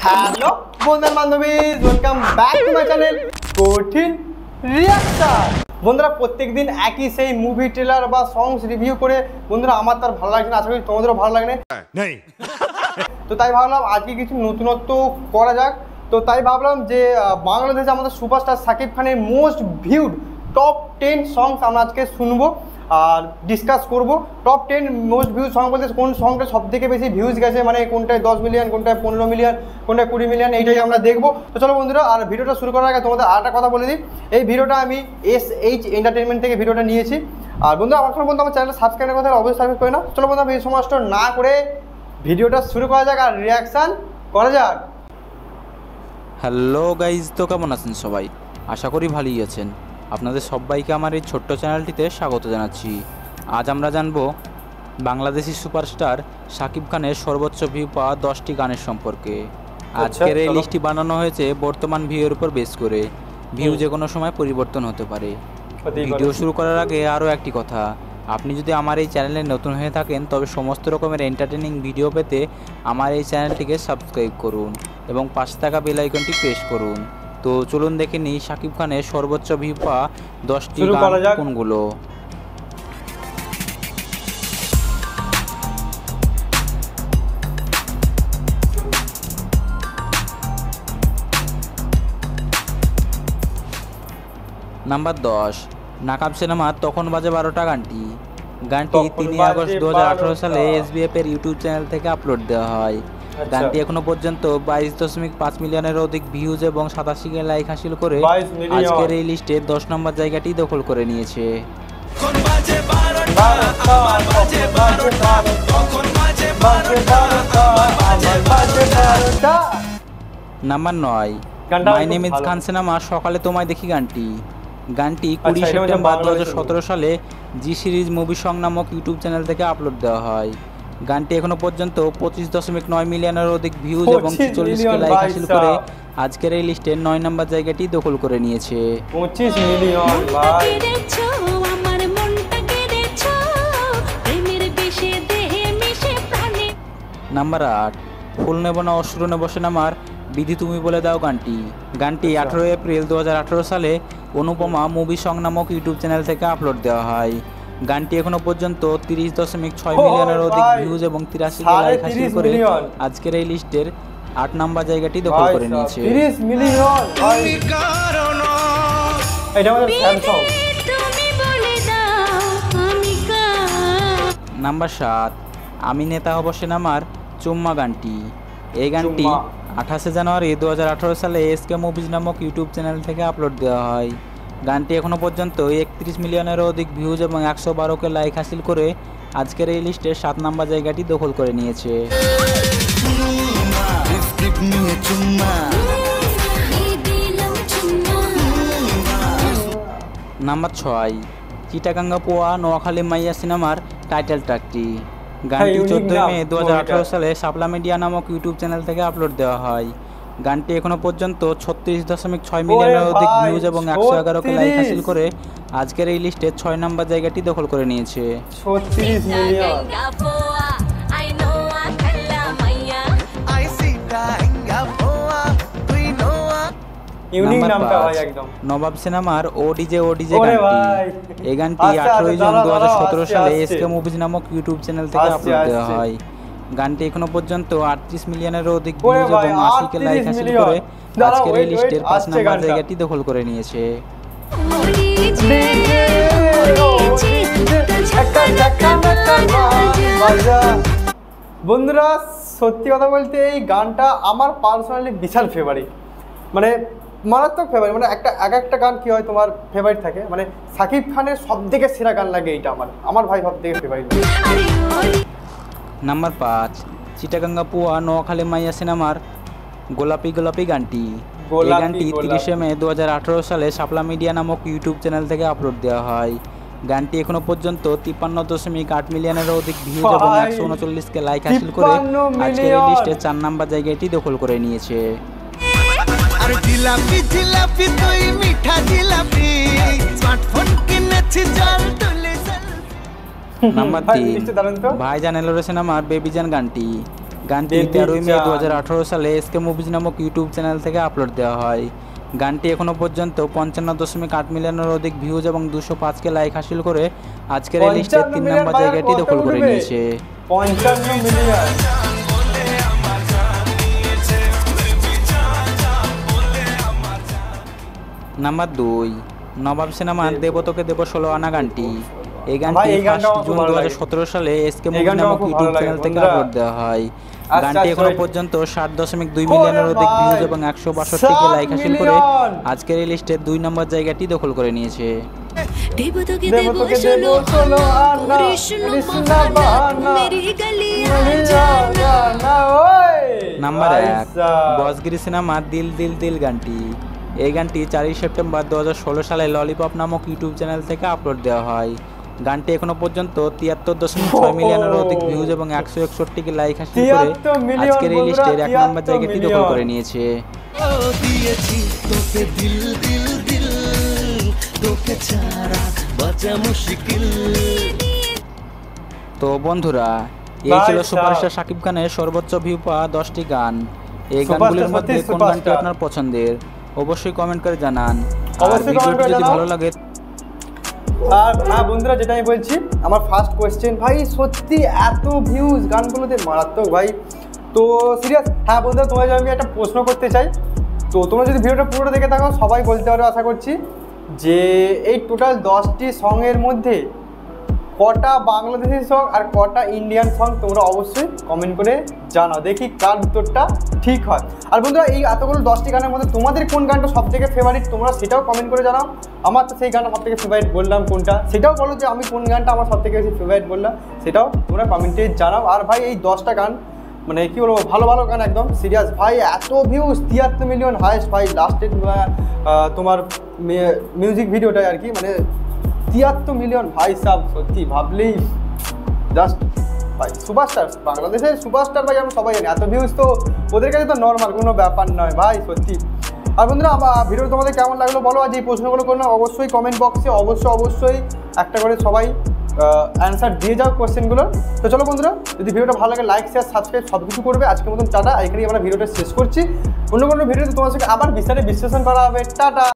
Hello বন্ধু বান্ধবী, welcome back to my channel কঠিন রিয়াকশন। বন্ধুরা প্রত্যেকদিন একই সেই মুভি ট্রেলার বা সংস রিভিউ করে বন্ধুরা আমার তার ভালো লাগছে না, আশা করি তোমাদেরও ভালো লাগে না। তো তাই ভাবলাম আজকে কিছু নতুনত্ব করা যাক। তো তাই ভাবলাম যে বাংলাদেশে আমাদের সুপারস্টার শাকিব খানের মোস্ট ভিউড টপ 10 সংস আমরা আজকে শুনবো আর ডিসকাস করবো। টপ 10 মোস্ট ভিউজ সং বলতে কোন সংটা সব থেকে বেশি ভিউজ গেছে, মানে কোনটায় 10 মিলিয়ন, কোনটায় 15 মিলিয়ন, কোনটায় 20 মিলিয়ন, এইটাই আমরা দেখবো। তো চলো বন্ধুরা, আর ভিডিওটা শুরু করার আগে তোমাদের আরেকটা কথা বলে দিই, এই ভিডিওটা আমি SH এন্টারটেনমেন্ট থেকে ভিডিওটা নিয়েছি। আর বন্ধু আমার সঙ্গে বন্ধু আমার চ্যানেল সাবস্ক্রাইবের কথা অবশ্যই সাবস্ক্রাইব করে না। চলো বন্ধু এই সমস্ত না করে ভিডিওটা শুরু করা যাক আর রিয়াকশান করা যাক। হ্যালো গাইজ, তো কেমন আছেন সবাই? আশা করি ভালোই আছেন। আপনাদের সবাইকে আমার এই ছোট্ট চ্যানেলটিতে স্বাগত জানাচ্ছি। আজ আমরা জানবো বাংলাদেশি সুপারস্টার শাকিব খানের সর্বোচ্চ ভিউ পাওয়া 10টি গানের সম্পর্কে। আজকের এই লিস্টটি বানানো হয়েছে বর্তমান ভিউয়ের উপর বেস করে। ভিউ যে কোনো সময় পরিবর্তন হতে পারে। ভিডিও শুরু করার আগে আরও একটি কথা, আপনি যদি আমার এই চ্যানেলে নতুন হয়ে থাকেন তবে সমস্ত রকমের এন্টারটেনিং ভিডিও পেতে আমার এই চ্যানেলটিকে সাবস্ক্রাইব করুন এবং পাশে থাকা বেল আইকনটি প্রেস করুন। তো চলুন দেখে নিই শাকিব খানের সর্বোচ্চ ভিউ পাওয়া 10টি গান কোনগুলো। নাম্বার 10, নাকাব সিনেমার তখন বাজে 12টা গানটি। গানটি 3 আগস্ট 2018 সালে SBF এর ইউটিউব চ্যানেল থেকে আপলোড দেওয়া হয়। গানটি এখনো পর্যন্ত 22.5 মিলিয়নের অধিক ভিউজ এবং 87কে লাইক হাসিল করে আজকের এই লিস্টে 10 নম্বর জায়গাটি দখল করে নিয়েছে। Number 9, my name is Khan cinema সকালে তোমায় দেখি গানটি। গানটি 20 সেপ্টেম্বর 2017 সালে জি সিরিজ মুভি সং নামক ইউটিউব চ্যানেল থেকে আপলোড দেওয়া হয়। গানটি এখনো পর্যন্ত 25.9 মিলিয়নের অধিক ভিউজ এবং 46কে লাইক হাসিল করে আজকের এই লিস্টে 9 নম্বর জায়গাটি দখল করে নিয়েছে। 25 মিলিয়ন ভাই। নাম্বার 8, ফুল নেব না অশ্রু নেব সিনেমার বিধি তুমি বলে দাও গানটি। গানটি 18 এপ্রিল 2018 সালে অনুপমা মুভি সং নামক ইউটিউব চ্যানেল থেকে আপলোড দেওয়া হয়। গানটি এখনো পর্যন্ত 30.6 মিলিয়নের অধিক ভিউজ এবং 83কে লাইক হাসিল করে আজকের এই লিস্টের 8 নম্বর জায়গাটি দখল করে নিয়েছে। 30 মিলিয়ন এটা আমাদের ফ্যান সং। নাম্বার 7, আমি নেতা হব সিনেমার চুম্মা গানটি। এই গানটি 28 জানুয়ারি 2018 সালে SK মুভিজ নামক ইউটিউব চ্যানেল থেকে আপলোড দেওয়া হয়। গানটি এখনো পর্যন্ত 31 মিলিয়নের অধিক ভিউজ এবং 112কে লাইক হাসিল করে আজকের এই লিস্টে 7 নম্বর জায়গাটি দখল করে নিয়েছে। নাম্বার 6, চিটাগাঙ্গা পোয়া নোয়াখালী মাইয়া সিনেমার টাইটেল ট্র্যাকটি। গানটি 14 মে 2018 সালে শাপলা মিডিয়া নামক ইউটিউব চ্যানেল থেকে আপলোড দেওয়া হয়। গানটি এখনো পর্যন্ত 36.6 মিলিয়নের অধিক ভিউজ এবং 111কে লাইক হাসিল করে আজকের এই লিস্টে 6 নম্বর জায়গাটি দখল করে নিয়েছে। 36 মিলিয়ন। ইউনিক নামটা ভাই একদম। নবাব সিনেমার ও ডিজে গানটি। এই গানটি 18 জুন 2017 সালে SK মুভিজ নামক ইউটিউব চ্যানেল থেকে আপলোড দেওয়া হয়। গানটি এখনো পর্যন্ত 38 মিলিয়নের অধিক ভিউজ এবং 80কে লাইক হাসিল করে আজকের এই লিস্টের 5 নম্বর জায়গাটি দখল করে নিয়েছে। বন্ধুরা সত্যি কথা বলতে এই গানটা আমার পার্সোনালি বিশাল ফেভারিট, মানে মারাত্মক ফেভারিট। মানে একটা গান কি হয় তোমার ফেভারিট থাকে, মানে শাকিব খানের সব থেকে সেরা গান লাগে এইটা আমার ভাই সব থেকে ফেভারিট। নাম্বার 5, চিটাগাঙ্গা পোয়া নোয়াখালী মাইয়া সিনেমার গোলাপি গোলাপি গানটি। এই গানটি 30 মে 2018 সালে শাপলা মিডিয়া নামক ইউটিউব চ্যানেল থেকে আপলোড দেওয়া হয়। গানটি এখনো পর্যন্ত 53.8 মিলিয়নের অধিক ভিউজ এবং 139কে লাইক হাসিল করে আজকের এই লিস্টে 4 নম্বর জায়গাটি দখল করে নিয়েছে। নাম্বার 3, ভাইজান এলো রে সিনেমার বেবিজান গানটি। গানটি 13ই মে 2018 সালে এসকে মুভিজ নামক ইউটিউব চ্যানেল থেকে আপলোড দেওয়া হয়। গানটি এখনও পর্যন্ত 55.8 মিলিয়নের অধিক ভিউজ এবং 205কে লাইক হাসিল করে আজকের এই লিস্টে 3 নম্বর জায়গাটি দখল করে নিয়েছে। 55 মিলিয়ন। নাম্বার 2, নবাব সিনেমার দেব তোকে দেব 16 আনা গানটি। এই গানটি 1 জুন 2017 সালে এসকে মুভি নামক ইউটিউব চ্যানেল থেকে আপলোড দেওয়া হয়। গানটি এখনো পর্যন্ত 7.2 মিলিয়নের অধিক ভিউজ এবং 162কে লাইক হাসিল করে আজকের এই লিস্টে 2 নম্বর জায়গাটি দখল করে নিয়েছে। নাম্বার 1, বসগিরি সিনেমার দিল দিল দিল গানটি। এই গানটি 4 সেপ্টেম্বর 2016 সালে ললিপপ নামক ইউটিউব চ্যানেল থেকে আপলোড দেওয়া হয়। গানটি এখনো পর্যন্ত 73.6 মিলিয়নের অধিক ভিউজ এবং 161কে লাইক হাসিল করে আজকের এই লিস্টের 1 নম্বর জায়গাটি দখল করে নিয়েছে। তো বন্ধুরা, এই ছিল সুপারস্টার শাকিব খানের সর্বোচ্চ ভিউ পাওয়া 10টি গান। এই গানগুলির মধ্যে কোন গানটি আপনার পছন্দের অবশ্যই কমেন্ট করে জানান। ভিডিওটি যদি ভালো লাগে আর হ্যাঁ বন্ধুরা, যেটা আমি বলছি, আমার ফার্স্ট কোয়েশ্চেন, ভাই সত্যি এত ভিউজ গানগুলোতে মারাত্মক ভাই। তো সিরিয়াস, হ্যাঁ বন্ধুরা, তোমাদের আমি একটা প্রশ্ন করতে চাই। তো তোমরা যদি ভিডিওটা পুরোটা দেখে থাকো সবাই বলতে পারো আশা করছি, যে এই টোটাল 10টি সঙের মধ্যে কটা বাংলাদেশি সং আর কটা ইন্ডিয়ান সং তোমরা অবশ্যই কমেন্ট করে জানাও, দেখি কার উত্তরটা ঠিক হয়। আর বন্ধুরা, এই এতগুলো 10টি গানের মধ্যে তোমাদের কোন গানটা সব থেকে ফেভারিট তোমরা সেটাও কমেন্ট করে জানাও। আমার তো সেই গানটা সব থেকে ফেভারিট বললাম কোনটা, সেটাও বলো যে আমি কোন গানটা আমার সব থেকে বেশি ফেভারিট বললাম, সেটাও তোমরা কমেন্টে জানাও। আর ভাই এই 10টা গান মানে কী বলবো, ভালো ভালো গান একদম সিরিয়াস ভাই। এত ভিউজ 73 মিলিয়ন হাইস্ট ভাই, লাস্টের তোমার মিউজিক ভিডিওটাই আর কি, মানে 73 মিলিয়ন ভাই সাব, সত্যি ভাবলেই জাস্ট ভাই সুপারস্টার, বাংলাদেশের সুপারস্টার ভাই, আমরা সবাই জানি। এত ভিউজ তো ওদের কাছে তো নর্মাল কোনো ব্যাপার নয় ভাই, সত্যি। আর বন্ধুরা, ভিডিও তোমাদের কেমন লাগলো বলো, আর যে প্রশ্নগুলো করলাম অবশ্যই কমেন্ট বক্সে অবশ্যই একটা করে সবাই অ্যান্সার দিয়ে যাও কোয়েশ্চেনগুলো। তো চলো বন্ধুরা, যদি ভিডিওটা ভালো লাগে লাইক শেয়ার সাবস্ক্রাইব সব কিছু করবে। আজকের মতন টাটা, এখানেই আমরা ভিডিওটা শেষ করছি। অন্য কোনো ভিডিওতে তোমার সাথে আবার বিস্তারিত বিশ্লেষণ করা হবে। টাটা।